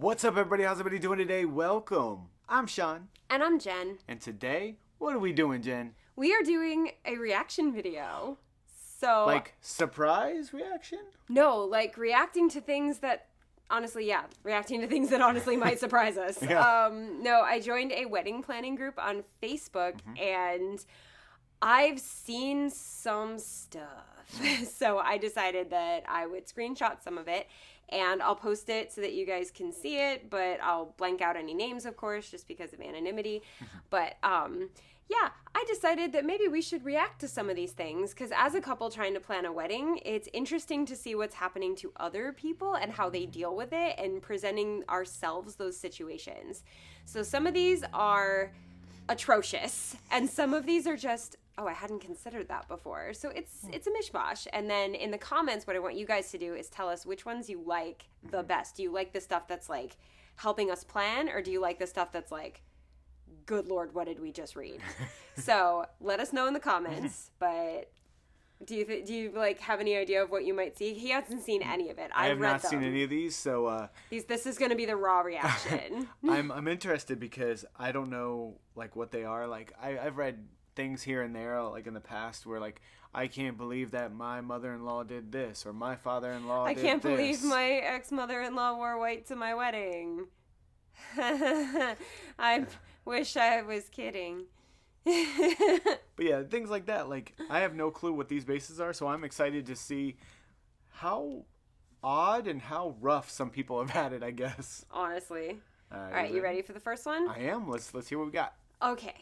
What's up, everybody? How's everybody doing today? Welcome. I'm Sean. And I'm Jen. And today, what are we doing, Jen? We are doing a reaction video. So... Like, surprise reaction? No, like reacting to things that... Honestly, yeah. Reacting to things that honestly might surprise us. Yeah. No, I joined a wedding planning group on Facebook, and I've seen some stuff. So I decided that I would screenshot some of it, and I'll post it so that you guys can see it, but I'll blank out any names, of course, just because of anonymity. But, yeah, I decided that maybe we should react to some of these things, because as a couple trying to plan a wedding, it's interesting to see what's happening to other people and how they deal with it, and presenting ourselves those situations. So some of these are atrocious, and some of these are just, oh, I hadn't considered that before. So it's a mishmash. And then in the comments, what I want you guys to do is tell us which ones you like the best. Do you like the stuff that's like helping us plan, or do you like the stuff that's like, good Lord, what did we just read? So let us know in the comments. But do you like have any idea of what you might see? He hasn't seen any of it. I have not seen any of these, so this is going to be the raw reaction. I'm interested because I don't know like what they are. Like I've read things here and there like in the past where like I can't believe that my mother-in-law did this, or my father-in-law did this. I can't believe my ex-mother-in-law wore white to my wedding. I wish I was kidding. But yeah, things like that. Like, I have no clue what these bases are, so I'm excited to see how odd and how rough some people have had it, I guess. Honestly. All right, you ready for the first one? I am. Let's hear what we got. Okay.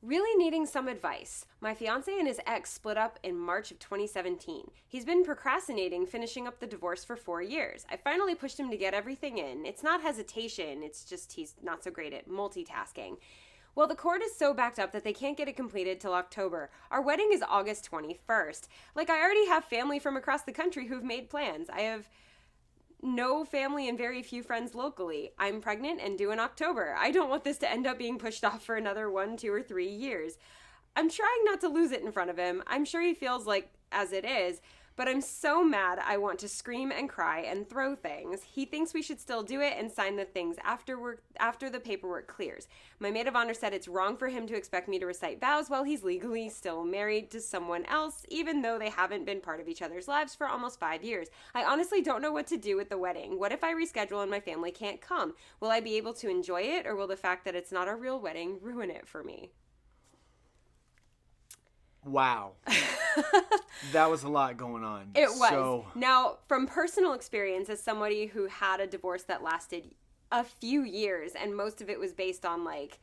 Really needing some advice. My fiance and his ex split up in March of 2017. He's been procrastinating finishing up the divorce for 4 years. I finally pushed him to get everything in. It's not hesitation, it's just he's not so great at multitasking. Well, the court is so backed up that they can't get it completed till October. Our wedding is August 21st. Like, I already have family from across the country who've made plans. I have no family and very few friends locally. I'm pregnant and due in October. I don't want this to end up being pushed off for another 1, 2, or 3 years. I'm trying not to lose it in front of him. I'm sure he feels like as it is, but I'm so mad I want to scream and cry and throw things. He thinks we should still do it and sign the things after the paperwork clears. My maid of honor said it's wrong for him to expect me to recite vows while he's legally still married to someone else, even though they haven't been part of each other's lives for almost 5 years. I honestly don't know what to do with the wedding. What if I reschedule and my family can't come? Will I be able to enjoy it, or will the fact that it's not a real wedding ruin it for me? Wow. That was a lot going on. It was. Now, from personal experience, as somebody who had a divorce that lasted a few years, and most of it was based on, like,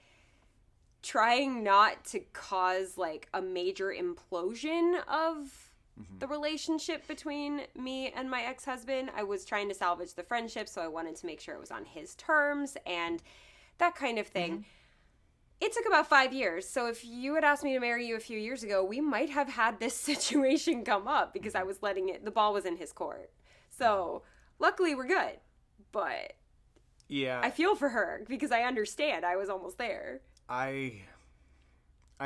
trying not to cause, like, a major implosion of the relationship between me and my ex-husband. I was trying to salvage the friendship, so I wanted to make sure it was on his terms and that kind of thing. It took about 5 years, so if you had asked me to marry you a few years ago, we might have had this situation come up because I was the ball was in his court. So, luckily we're good, but yeah, I feel for her because I understand. I was almost there. I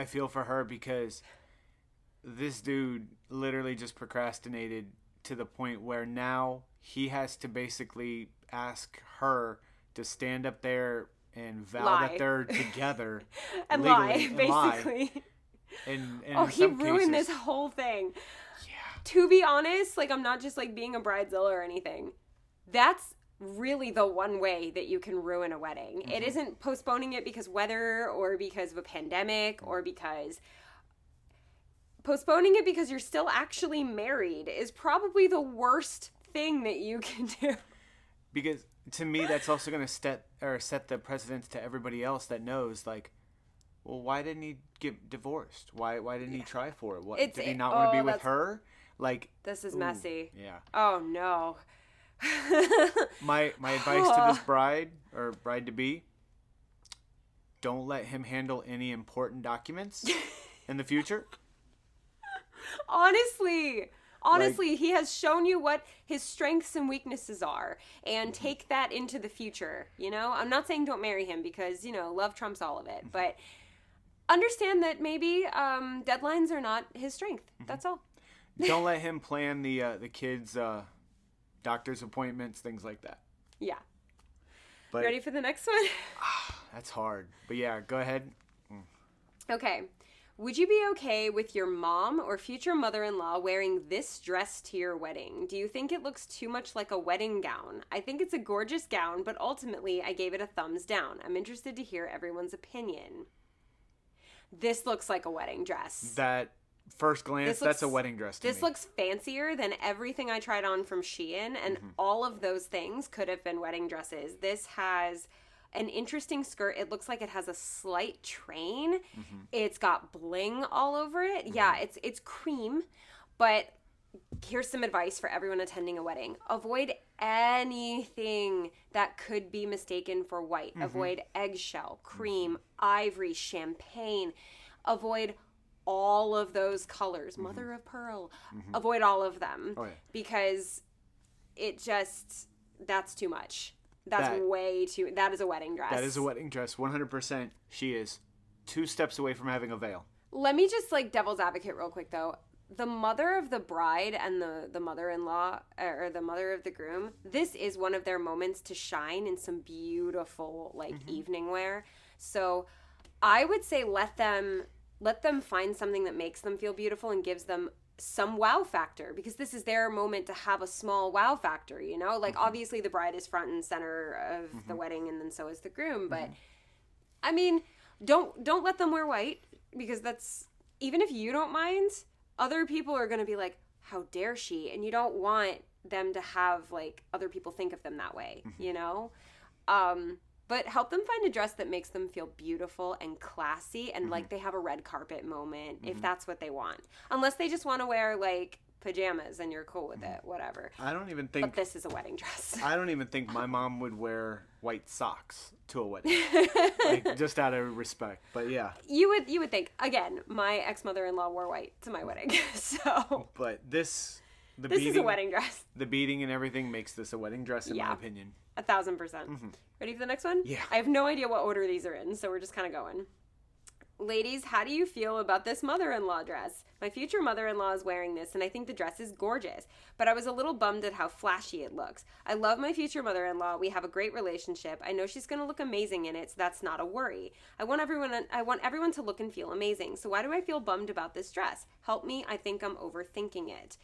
feel for her because this dude literally just procrastinated to the point where now he has to basically ask her to stand up there and vow that they're together and legally, basically. And he ruined this whole thing. Yeah. To be honest, like, I'm not just like being a bridezilla or anything. That's really the one way that you can ruin a wedding. It isn't postponing it because weather or because of a pandemic or because postponing it because you're still actually married is probably the worst thing that you can do. Because to me, that's also going to set the precedence to everybody else that knows, like, well, why didn't he get divorced? Why didn't he try for it? What, did he not want to be with her? Like, this is messy. Yeah. Oh no. My advice to this bride or bride to be: don't let him handle any important documents in the future. Honestly, he has shown you what his strengths and weaknesses are, and take that into the future, you know? I'm not saying don't marry him because, you know, love trumps all of it, but understand that maybe deadlines are not his strength. That's all. Don't let him plan the kids' doctor's appointments, things like that. Yeah. But ready for the next one? that's hard. But yeah, go ahead. Okay. Would you be okay with your mom or future mother-in-law wearing this dress to your wedding? Do you think it looks too much like a wedding gown? I think it's a gorgeous gown, but ultimately I gave it a thumbs down. I'm interested to hear everyone's opinion. This looks like a wedding dress. That first glance, that's a wedding dress to me. This looks fancier than everything I tried on from Shein, and all of those things could have been wedding dresses. This has an interesting skirt. It looks like it has a slight train. It's got bling all over it. Yeah, it's cream, but here's some advice for everyone attending a wedding. Avoid anything that could be mistaken for white. Avoid eggshell, cream, ivory, champagne. Avoid all of those colors. Mother of pearl. Avoid all of them. Oh, yeah. Because that's too much. That is a wedding dress. That is a wedding dress. 100% she is 2 steps away from having a veil. Let me just devil's advocate real quick though. The mother of the bride and the mother-in-law or the mother of the groom, this is one of their moments to shine in some beautiful evening wear. So I would say let them find something that makes them feel beautiful and gives them some wow factor, because this is their moment to have a small wow factor, obviously the bride is front and center of the wedding, and then so is the groom, but I mean, don't let them wear white, because that's, even if you don't mind, other people are going to be like, how dare she? And you don't want them to have other people think of them that way, but help them find a dress that makes them feel beautiful and classy and they have a red carpet moment if that's what they want. Unless they just want to wear pajamas and you're cool with it, whatever. I don't even think... But this is a wedding dress. I don't even think my mom would wear white socks to a wedding. Just out of respect. But yeah. You would think. Again, my ex-mother-in-law wore white to my wedding. So... But this is a wedding dress. The beading and everything makes this a wedding dress in my opinion. 1,000%. Ready for the next one? Yeah. I have no idea what order these are in, so we're just kind of going. Ladies, how do you feel about this mother-in-law dress? My future mother-in-law is wearing this, and I think the dress is gorgeous, but I was a little bummed at how flashy it looks. I love my future mother-in-law. We have a great relationship. I know she's going to look amazing in it, so that's not a worry. I want everyone to look and feel amazing, so why do I feel bummed about this dress? Help me. I think I'm overthinking it.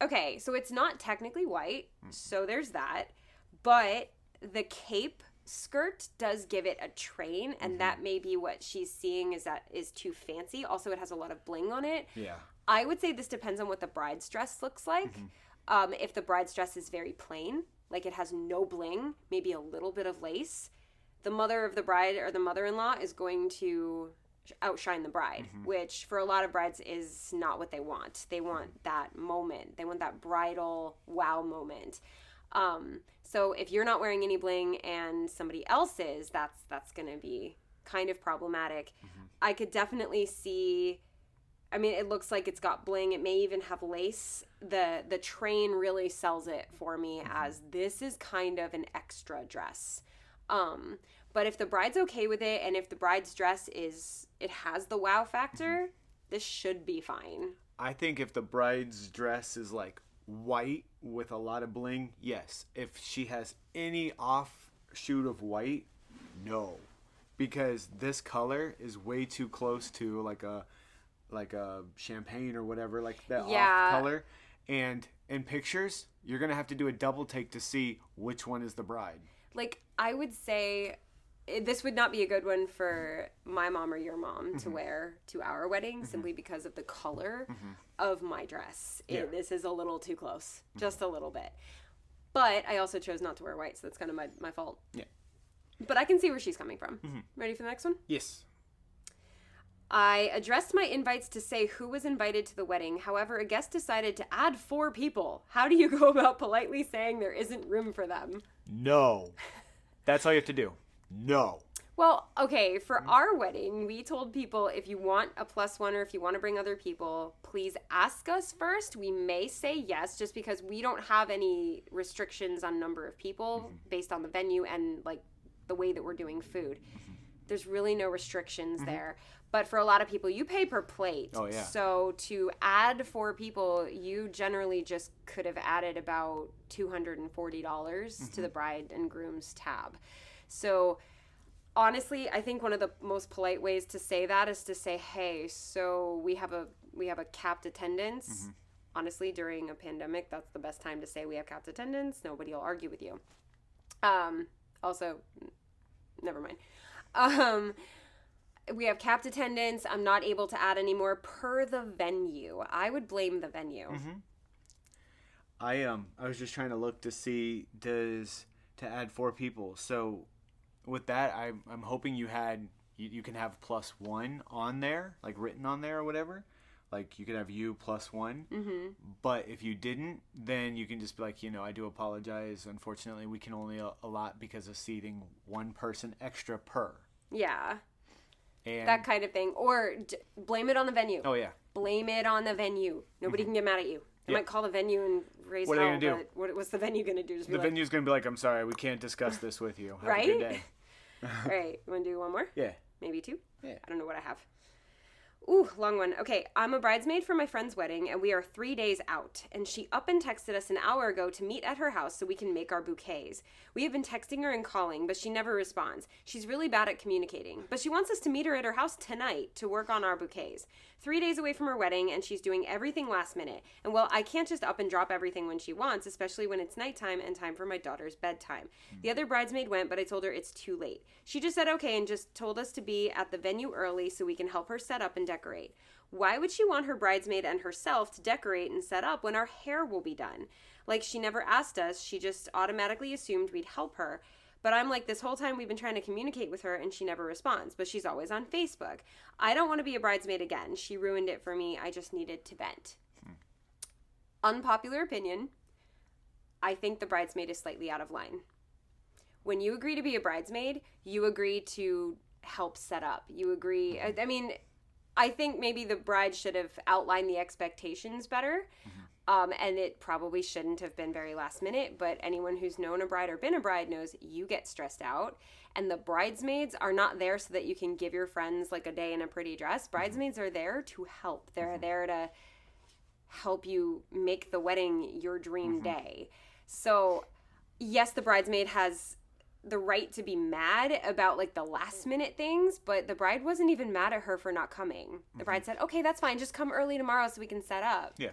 Okay, so it's not technically white, so there's that, but the cape skirt does give it a train, and that may be what she's seeing is too fancy. Also, it has a lot of bling on it. Yeah. I would say this depends on what the bride's dress looks like. If the bride's dress is very plain, it has no bling, maybe a little bit of lace, the mother of the bride or the mother-in-law is going to outshine the bride, which for a lot of brides is not what they want. They want that moment. They want that bridal wow moment. So if you're not wearing any bling and somebody else is, that's going to be kind of problematic. I could definitely see, I mean, it looks like it's got bling. It may even have lace. The train really sells it for me as this is kind of an extra dress. But if the bride's okay with it, and if the bride's dress it has the wow factor, this should be fine. I think if the bride's dress is white with a lot of bling, yes. If she has any offshoot of white, no. Because this color is way too close to like a champagne or whatever, that off color. And in pictures, you're going to have to do a double take to see which one is the bride. I would say this would not be a good one for my mom or your mom to wear to our wedding, simply because of the color of my dress. This is a little too close, just a little bit. But I also chose not to wear white, so that's kind of my fault. Yeah. But I can see where she's coming from. Ready for the next one? Yes. I addressed my invites to say who was invited to the wedding. However, a guest decided to add 4 people. How do you go about politely saying there isn't room for them? No. That's all you have to do. No. Well, okay, for our wedding, we told people if you want a +1 or if you want to bring other people, please ask us first. We may say yes, just because we don't have any restrictions on number of people based on the venue and the way that we're doing food. There's really no restrictions there. But for a lot of people, you pay per plate. Oh, yeah. So to add 4 people, you generally just could have added about $240 to the bride and groom's tab. So honestly, I think one of the most polite ways to say that is to say, hey, so we have a capped attendance. Honestly, during a pandemic, that's the best time to say we have capped attendance. Nobody will argue with you. Also, never mind. We have capped attendance. I'm not able to add anymore per the venue. I would blame the venue. I was just trying to look to see to add 4 people. So with that, I'm hoping you can have +1 on there, like written on there or whatever. Like you could have you +1. But if you didn't, then you can just be like, I do apologize. Unfortunately, we can only allot because of seating 1 person extra per. Yeah. And that kind of thing. Or blame it on the venue. Oh, yeah. Blame it on the venue. Nobody can get mad at you. They might call the venue and raise What are they hell, gonna do? but what's the venue going to do? Just be The venue's going to be like, I'm sorry, we can't discuss this with you. Have right? a good day. All right. You want to do one more? Yeah. Maybe 2? Yeah. I don't know what I have. Ooh, long one. Okay, I'm a bridesmaid for my friend's wedding, and we are 3 days out. And she up and texted us an hour ago to meet at her house so we can make our bouquets. We have been texting her and calling, but she never responds. She's really bad at communicating. But she wants us to meet her at her house tonight to work on our bouquets. 3 days away from her wedding, and she's doing everything last minute. And well, I can't just up and drop everything when she wants, especially when it's nighttime and time for my daughter's bedtime. The other bridesmaid went, but I told her it's too late. She just said okay and just told us to be at the venue early so we can help her set up and decorate. Why would she want her bridesmaid and herself to decorate and set up when our hair will be done? Like, she never asked us, she just automatically assumed we'd help her. But I'm like, this whole time we've been trying to communicate with her and she never responds, but she's always on Facebook. I don't want to be a bridesmaid again. She ruined it for me. I just needed to vent. Unpopular opinion, I think the bridesmaid is slightly out of line. When you agree to be a bridesmaid, you agree to help set up. You agree, I think maybe the bride should have outlined the expectations better. And it probably shouldn't have been very last minute, but anyone who's known a bride or been a bride knows you get stressed out. And the bridesmaids are not there so that you can give your friends like a day in a pretty dress. Bridesmaids are there to help. They're there to help you make the wedding your dream day. So yes, the bridesmaid has the right to be mad about like the last minute things, but the bride wasn't even mad at her for not coming. The bride said, okay, that's fine. Just come early tomorrow so we can set up. Yeah.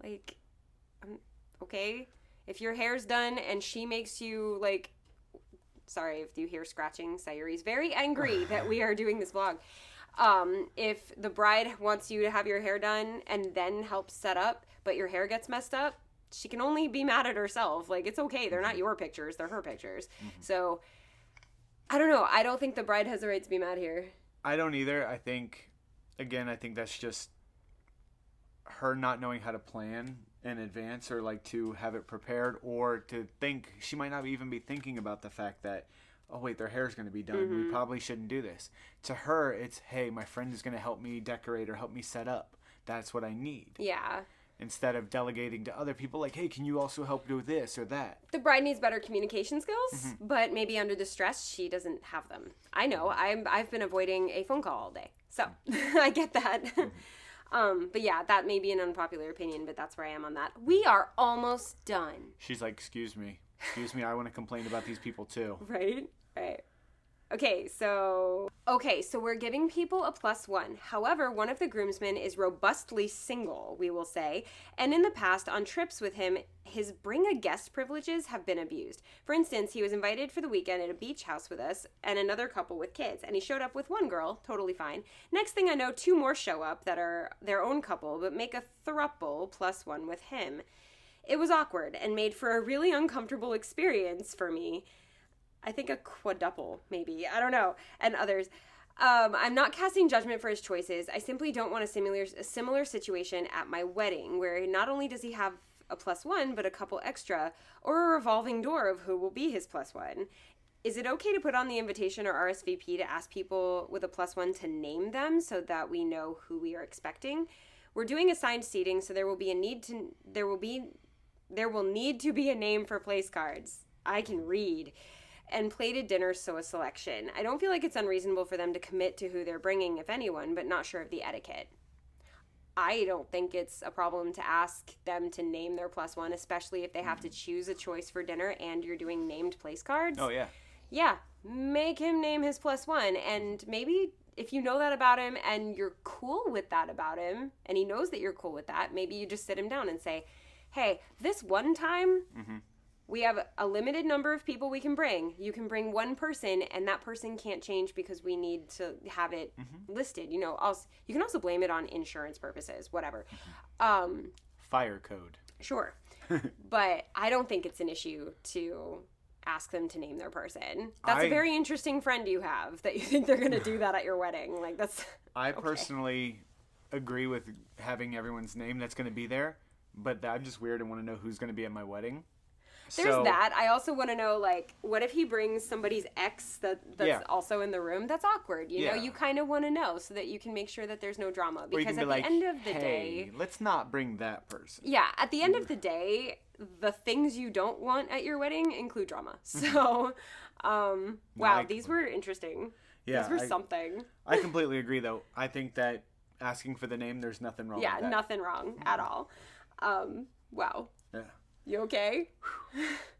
Like, okay, if your hair's done and she makes you like, sorry if you hear scratching, Sayuri's very angry that we are doing this vlog. If the bride wants you to have your hair done and then help set up, but your hair gets messed up, she can only be mad at herself. Like, it's okay. They're not your pictures. They're her pictures. So, I don't know. I don't think the bride has the right to be mad here. I don't either. I think that's just her not knowing how to plan in advance or like to have it prepared or to think. She might not even be thinking about the fact that, oh, wait, their hair's going to be done. We probably shouldn't do this. To her, it's, hey, my friend is going to help me decorate or help me set up. That's what I need. Yeah. Instead of delegating to other people, like, hey, can you also help do this or that? The bride needs better communication skills, but maybe under the stress, she doesn't have them. I know. I've been avoiding a phone call all day, so I get that. But yeah, that may be an unpopular opinion, but that's where I am on that. We are almost done. She's like, excuse me, I want to complain about these people too. Right. Okay, so we're giving people a +1. However, one of the groomsmen is robustly single, we will say, and in the past, on trips with him, his bring a guest privileges have been abused. For instance, he was invited for the weekend at a beach house with us and another couple with kids, and he showed up with one girl, totally fine. Next thing I know, 2 more show up that are their own couple, but make a throuple +1 with him. It was awkward and made for a really uncomfortable experience for me. I think a quadruple, maybe. I don't know. And others. I'm not casting judgment for his choices. I simply don't want a similar situation at my wedding, where not only does he have a +1, but a couple extra, or a revolving door of who will be his +1. Is it okay to put on the invitation or RSVP to ask people with a +1 to name them so that we know who we are expecting? We're doing assigned seating, so there will need to be a name for place cards. I can read. and plated dinners, so a selection. I don't feel like it's unreasonable for them to commit to who they're bringing, if anyone, but not sure of the etiquette. I don't think it's a problem to ask them to name their plus one, especially if they have to choose a choice for dinner and you're doing named place cards. Oh, yeah. Yeah, make him name his plus one, and maybe if you know that about him and you're cool with that about him, and he knows that you're cool with that, maybe you just sit him down and say, hey, this one time, we have a limited number of people we can bring. You can bring one person, and that person can't change because we need to have it listed. You know, also, you can also blame it on insurance purposes, whatever. Fire code. Sure. But I don't think it's an issue to ask them to name their person. That's a very interesting friend you have that you think they're going to do that at your wedding. Like, that's... I personally agree with having everyone's name that's going to be there, but I'm just weird and want to know who's going to be at my wedding. There's that. I also want to know, like, what if he brings somebody's ex that's also in the room? That's awkward. You know, you kind of want to know so that you can make sure that there's no drama. Because at the end of the day... let's not bring that person. Yeah, at the end of the day, the things you don't want at your wedding include drama. So, wow, these were interesting. Yeah, these were something. I completely agree, though. I think that asking for the name, there's nothing wrong with that. Yeah, nothing wrong at all. Wow. Yeah. You okay?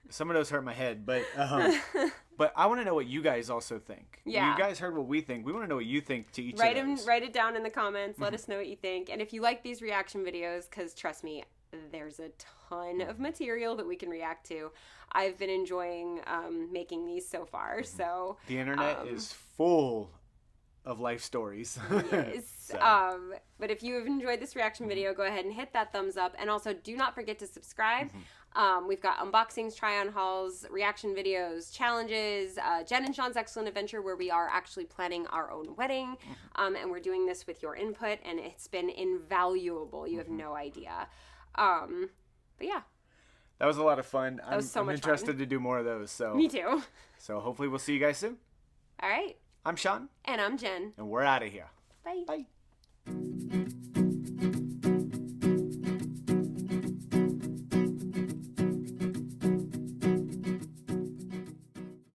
Some of those hurt my head, but I want to know what you guys also think. Yeah. You guys heard what we think. We want to know what you think to each of those. Write it down in the comments. Let us know what you think. And if you like these reaction videos, because trust me, there's a ton of material that we can react to. I've been enjoying making these so far. So the internet is full of life stories. Yes. But if you have enjoyed this reaction video, go ahead and hit that thumbs up. And also, do not forget to subscribe. We've got unboxings, try-on hauls, reaction videos, challenges, Jen and Sean's Excellent Adventure, where we are actually planning our own wedding. And we're doing this with your input, and it's been invaluable. You have no idea. But yeah. That was a lot of fun. I'm interested to do more of those. So me too. So hopefully we'll see you guys soon. All right. I'm Sean. And I'm Jen. And we're out of here. Bye. Bye.